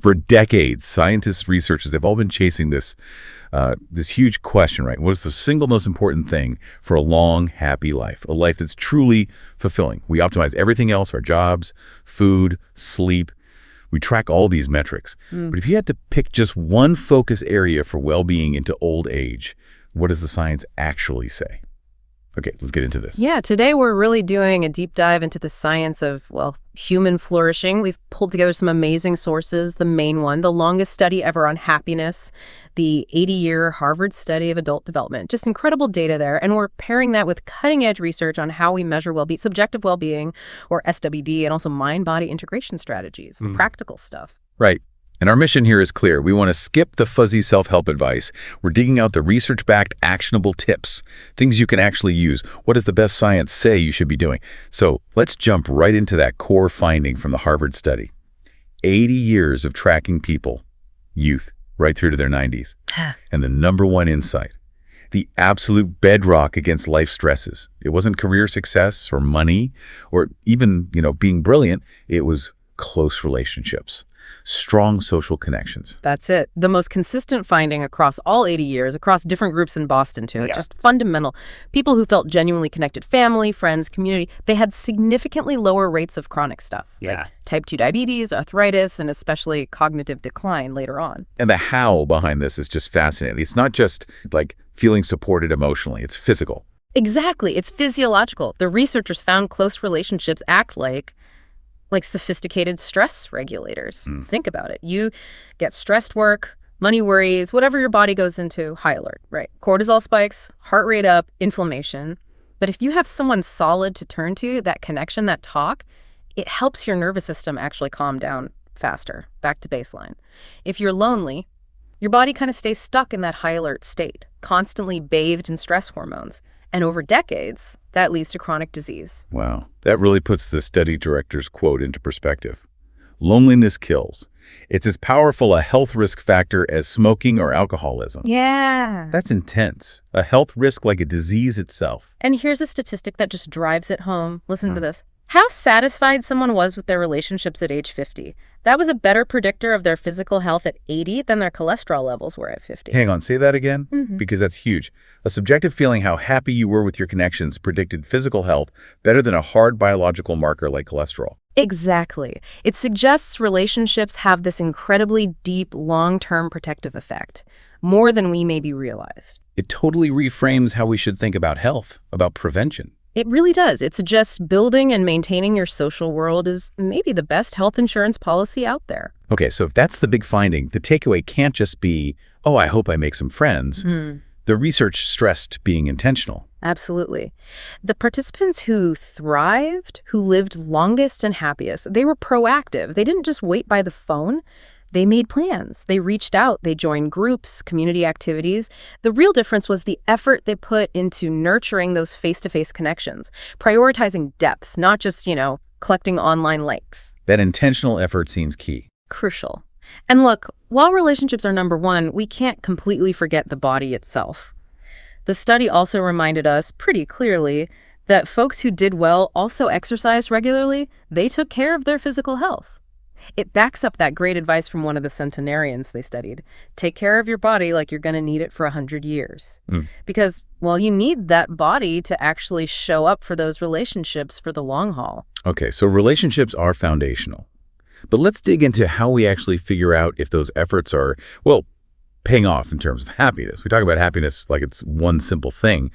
For decades, scientists, researchers, they've all been chasing this huge question, right? What is the single most important thing for a long, happy life? A life that's truly fulfilling. We optimize everything else, our jobs, food, sleep. We track all these metrics. But if you had to pick just one focus area for well-being into old age, what does the science actually say? Okay, let's get into this. Yeah, today we're really doing a deep dive into the science of, well, human flourishing. We've pulled together some amazing sources. The main one, the longest study ever on happiness, the 80-year Harvard study of adult development. Just incredible data there. And we're pairing that with cutting-edge research on how we measure well-being, subjective well-being, or SWB, and also mind-body integration strategies, the practical stuff. Right. And our mission here is clear. We want to skip the fuzzy self-help advice. We're digging out the research-backed actionable tips, things you can actually use. What does the best science say you should be doing? So let's jump right into that core finding from the Harvard study. 80 years of tracking people, youth, right through to their 90s. And the number one insight, the absolute bedrock against life stresses. It wasn't career success or money or even, being brilliant. It was close relationships. Strong social connections. That's it. The most consistent finding across all 80 years, across different groups in Boston, too. It's just fundamental. People who felt genuinely connected, family, friends, community, they had significantly lower rates of chronic stuff. Like type 2 diabetes, arthritis, and especially cognitive decline later on. And the how behind this is just fascinating. It's not just like feeling supported emotionally. It's physical. Exactly. It's physiological. The researchers found close relationships act like sophisticated stress regulators. Think about it. You get stressed work, money worries, whatever your body goes into, high alert, right? Cortisol spikes, heart rate up, inflammation. But if you have someone solid to turn to, that connection, that talk, it helps your nervous system actually calm down faster, back to baseline. If you're lonely, your body kind of stays stuck in that high alert state, constantly bathed in stress hormones. And over decades, that leads to chronic disease. Wow. That really puts the study director's quote into perspective. Loneliness kills. It's as powerful a health risk factor as smoking or alcoholism. Yeah. That's intense. A health risk like a disease itself. And here's a statistic that just drives it home. Listen to this. How satisfied someone was with their relationships at age 50. That was a better predictor of their physical health at 80 than their cholesterol levels were at 50. Hang on, say that again? Because that's huge. A subjective feeling how happy you were with your connections predicted physical health better than a hard biological marker like cholesterol. Exactly. It suggests relationships have this incredibly deep, long-term protective effect, more than we maybe realized. It totally reframes how we should think about health, about prevention. It really does. It suggests building and maintaining your social world is maybe the best health insurance policy out there. Okay, so if that's the big finding, the takeaway can't just be, oh, I hope I make some friends. The research stressed being intentional. Absolutely. The participants who thrived, who lived longest and happiest, they were proactive. They didn't just wait by the phone. They made plans. They reached out. They joined groups, community activities. The real difference was the effort they put into nurturing those face-to-face connections, prioritizing depth, not just, collecting online likes. That intentional effort seems key. Crucial. And look, while relationships are number one, we can't completely forget the body itself. The study also reminded us pretty clearly that folks who did well also exercised regularly. They took care of their physical health. It backs up that great advice from one of the centenarians they studied. Take care of your body like you're going to need it for 100 years. Because, well, you need that body to actually show up for those relationships for the long haul. Okay, so relationships are foundational. But let's dig into how we actually figure out if those efforts are, well, paying off in terms of happiness. We talk about happiness like it's one simple thing,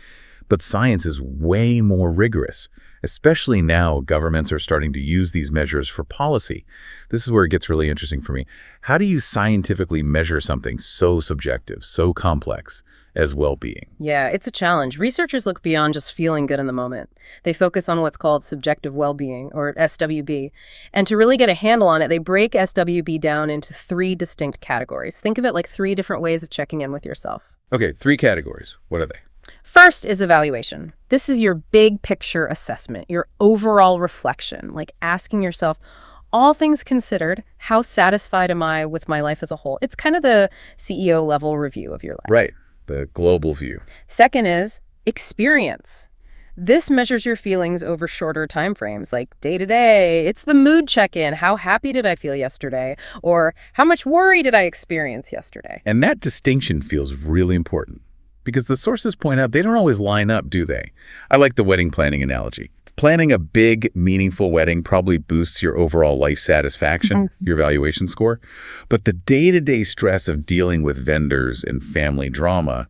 but science is way more rigorous. Especially now, governments are starting to use these measures for policy. This is where it gets really interesting for me. How do you scientifically measure something so subjective, so complex as well-being? Yeah, it's a challenge. Researchers look beyond just feeling good in the moment. They focus on what's called subjective well-being, or SWB. And to really get a handle on it, they break SWB down into 3 distinct categories. Think of it like 3 different ways of checking in with yourself. Okay, 3 categories. What are they? First is evaluation. This is your big picture assessment, your overall reflection, like asking yourself, all things considered, how satisfied am I with my life as a whole? It's kind of the CEO level review of your life. Right, the global view. Second is experience. This measures your feelings over shorter time frames, like day to day. It's the mood check-in. How happy did I feel yesterday? Or how much worry did I experience yesterday? And that distinction feels really important because the sources point out they don't always line up, do they? I like the wedding planning analogy. Planning a big, meaningful wedding probably boosts your overall life satisfaction, your evaluation score. But the day-to-day stress of dealing with vendors and family drama,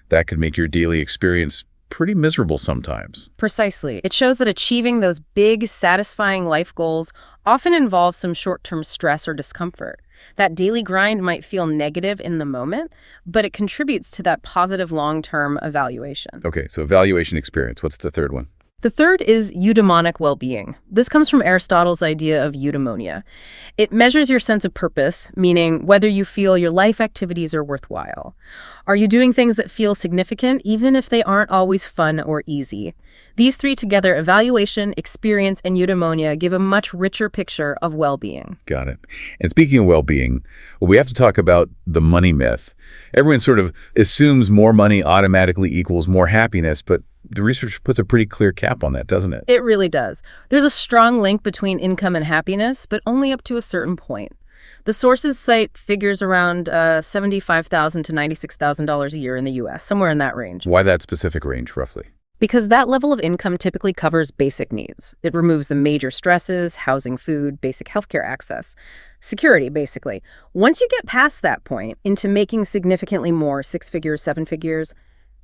that could make your daily experience pretty miserable sometimes. Precisely. It shows that achieving those big, satisfying life goals often involves some short-term stress or discomfort. That daily grind might feel negative in the moment, but it contributes to that positive long-term evaluation. Okay, so evaluation experience. What's the third one? The third is eudaimonic well-being. This comes from Aristotle's idea of eudaimonia. It measures your sense of purpose, meaning whether you feel your life activities are worthwhile. Are you doing things that feel significant, even if they aren't always fun or easy? These three together, evaluation, experience, and eudaimonia, give a much richer picture of well-being. Got it. And speaking of well-being, we have to talk about the money myth. Everyone sort of assumes more money automatically equals more happiness, but the research puts a pretty clear cap on that, doesn't it? It really does. There's a strong link between income and happiness, but only up to a certain point. The sources cite figures around $75,000 to $96,000 a year in the U.S., somewhere in that range. Why that specific range, roughly? Because that level of income typically covers basic needs. It removes the major stresses, housing, food, basic healthcare access, security, basically. Once you get past that point into making significantly more, 6 figures, 7 figures,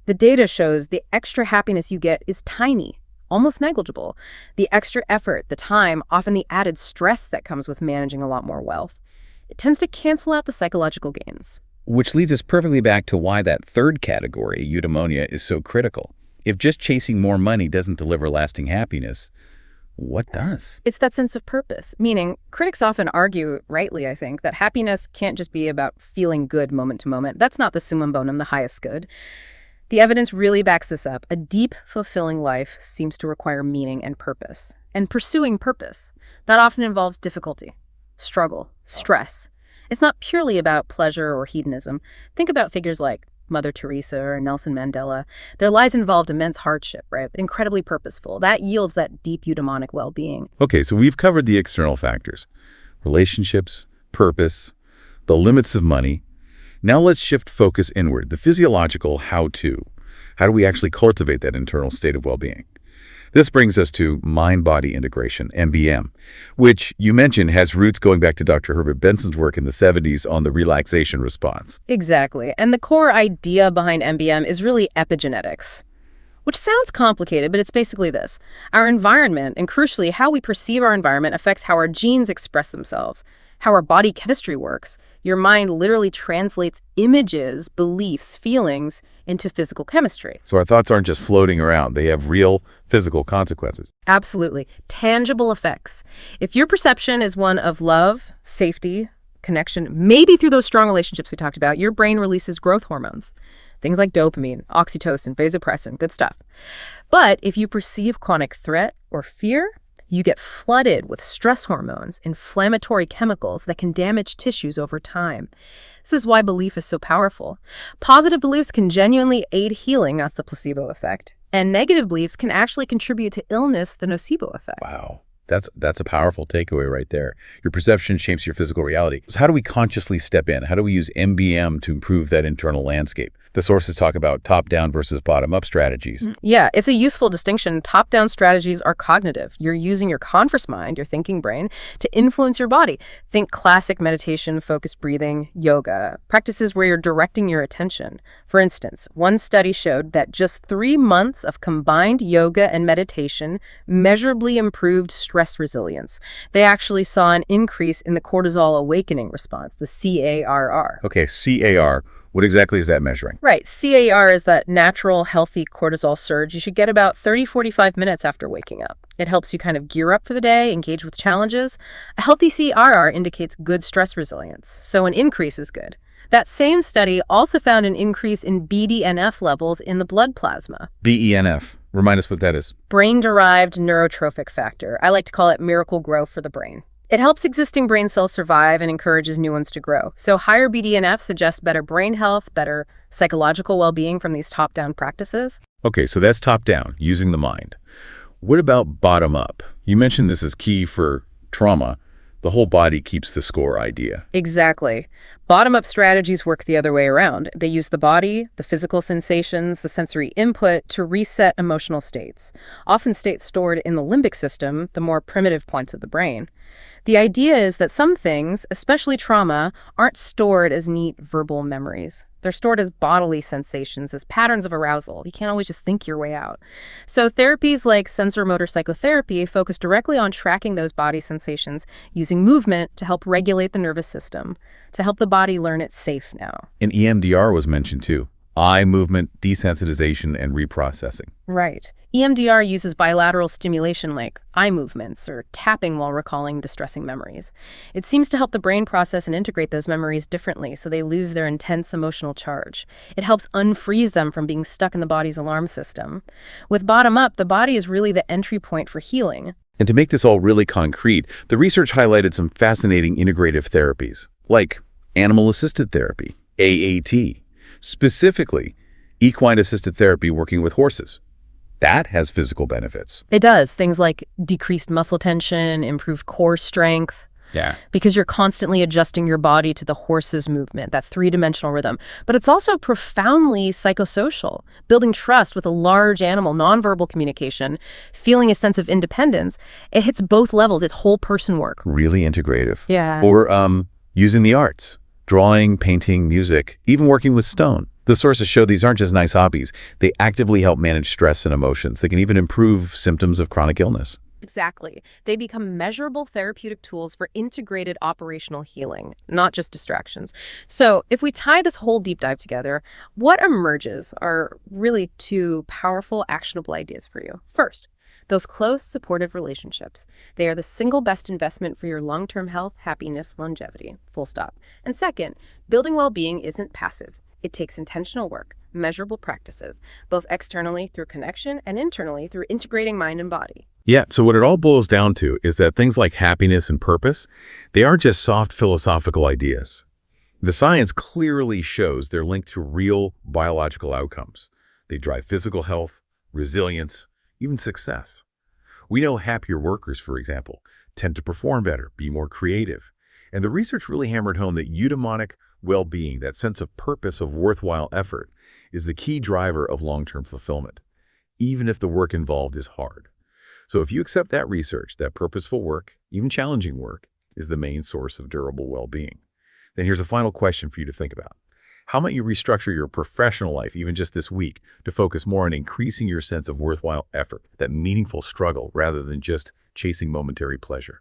the data shows the extra happiness you get is tiny, almost negligible. The extra effort, the time, often the added stress that comes with managing a lot more wealth, it tends to cancel out the psychological gains. Which leads us perfectly back to why that third category, eudaimonia, is so critical. If just chasing more money doesn't deliver lasting happiness, what does? It's that sense of purpose, meaning critics often argue, rightly I think, that happiness can't just be about feeling good moment to moment. That's not the summum bonum, the highest good. The evidence really backs this up. A deep, fulfilling life seems to require meaning and purpose. And pursuing purpose, that often involves difficulty, struggle, stress. It's not purely about pleasure or hedonism. Think about figures like Mother Teresa or Nelson Mandela. Their lives involved immense hardship, right? But incredibly purposeful. That yields that deep eudaimonic well-being. Okay, so we've covered the external factors. Relationships, purpose, the limits of money. Now let's shift focus inward, the physiological how-to. How do we actually cultivate that internal state of well-being? This brings us to mind-body integration, MBM, which you mentioned has roots going back to Dr. Herbert Benson's work in the 70s on the relaxation response. Exactly. And the core idea behind MBM is really epigenetics, which sounds complicated, but it's basically this. Our environment, and crucially, how we perceive our environment, affects how our genes express themselves, how our body chemistry works. Your mind literally translates images, beliefs, feelings into physical chemistry. So our thoughts aren't just floating around. They have real physical consequences. Absolutely. Tangible effects. If your perception is one of love, safety, connection, maybe through those strong relationships we talked about, your brain releases growth hormones. Things like dopamine, oxytocin, vasopressin, good stuff. But if you perceive chronic threat or fear, you get flooded with stress hormones, inflammatory chemicals that can damage tissues over time. This is why belief is so powerful. Positive beliefs can genuinely aid healing, that's the placebo effect. And negative beliefs can actually contribute to illness, the nocebo effect. Wow. That's a powerful takeaway right there. Your perception shapes your physical reality. So how do we consciously step in? How do we use MBM to improve that internal landscape? The sources talk about top-down versus bottom-up strategies. Yeah, it's a useful distinction. Top-down strategies are cognitive. You're using your conscious mind, your thinking brain, to influence your body. Think classic meditation, focused breathing, yoga, practices where you're directing your attention. For instance, one study showed that just 3 months of combined yoga and meditation measurably improved stress resilience. They actually saw an increase in the cortisol awakening response, the CARR. Okay, CAR. What exactly is that measuring? Right. CAR is that natural, healthy cortisol surge you should get about 30-45 minutes after waking up. It helps you kind of gear up for the day, engage with challenges. A healthy CRR indicates good stress resilience, so an increase is good. That same study also found an increase in BDNF levels in the blood plasma. BENF. Remind us what that is. Brain-derived neurotrophic factor. I like to call it miracle grow for the brain. It helps existing brain cells survive and encourages new ones to grow. So higher BDNF suggests better brain health, better psychological well-being from these top-down practices. Okay, so that's top-down, using the mind. What about bottom-up? You mentioned this is key for trauma. The whole body keeps the score idea. Exactly. Bottom-up strategies work the other way around. They use the body, the physical sensations, the sensory input to reset emotional states, often states stored in the limbic system, the more primitive points of the brain. The idea is that some things, especially trauma, aren't stored as neat verbal memories. They're stored as bodily sensations, as patterns of arousal. You can't always just think your way out. So therapies like sensor-motor psychotherapy focus directly on tracking those body sensations using movement to help regulate the nervous system, to help the body learn it's safe now. And EMDR was mentioned too. Eye movement, desensitization, and reprocessing. Right. EMDR uses bilateral stimulation like eye movements or tapping while recalling distressing memories. It seems to help the brain process and integrate those memories differently so they lose their intense emotional charge. It helps unfreeze them from being stuck in the body's alarm system. With bottom up, the body is really the entry point for healing. And to make this all really concrete, the research highlighted some fascinating integrative therapies, like animal-assisted therapy, AAT, specifically equine-assisted therapy working with horses. That has physical benefits. It does. Things like decreased muscle tension, improved core strength. Yeah. Because you're constantly adjusting your body to the horse's movement, that three-dimensional rhythm. But it's also profoundly psychosocial, building trust with a large animal, nonverbal communication, feeling a sense of independence. It hits both levels. It's whole person work. Really integrative. Yeah. Or using the arts, drawing, painting, music, even working with stone. The sources show these aren't just nice hobbies. They actively help manage stress and emotions. They can even improve symptoms of chronic illness. Exactly. They become measurable therapeutic tools for integrated operational healing, not just distractions. So if we tie this whole deep dive together, what emerges are really two powerful, actionable ideas for you. First, those close, supportive relationships. They are the single best investment for your long-term health, happiness, longevity, full stop. And second, building well-being isn't passive. It takes intentional work, measurable practices, both externally through connection and internally through integrating mind and body. Yeah, so what it all boils down to is that things like happiness and purpose, they aren't just soft philosophical ideas. The science clearly shows they're linked to real biological outcomes. They drive physical health, resilience, even success. We know happier workers, for example, tend to perform better, be more creative. And the research really hammered home that eudaimonic well-being, that sense of purpose, of worthwhile effort, is the key driver of long-term fulfillment, even if the work involved is hard. So if you accept that research, that purposeful work, even challenging work, is the main source of durable well-being, then here's a final question for you to think about. How might you restructure your professional life, even just this week, to focus more on increasing your sense of worthwhile effort, that meaningful struggle, rather than just chasing momentary pleasure?